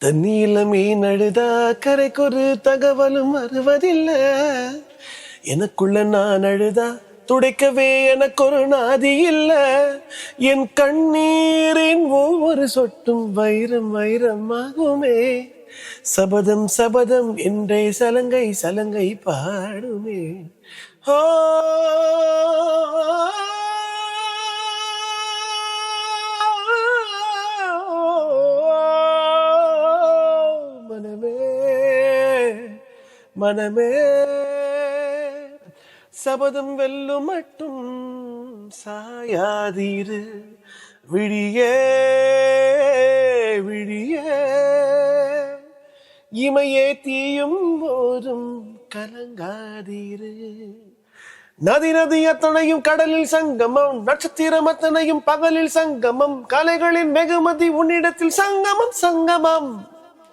தண்ணீல மீன் அழுதா கரைக்கொரு தகவலும் வருவதில்லை. எனக்குள்ள நான் அழுதா துடைக்கவே எனக்கு ஒரு நாதி இல்ல. என் கண்ணீரின் ஒவ்வொரு சொட்டும் வைரம் வைரமாகுமே. சபதம் சபதம் என்றே சலங்கை சலங்கை பாடுமே. ஓ மனமே மனமே, சபதம் வெல்லும் மட்டும் சாயாதீரு. விழியே விழியே, இமையே தீயும் போதும் கலங்காதீரு. நதி நதி அத்தனையும் கடலில் சங்கமம், நட்சத்திரம் அத்தனையும் பகலில் சங்கமம், கலைகளின் வெகுமதி உன்னிடத்தில் சங்கமம் சங்கமம்.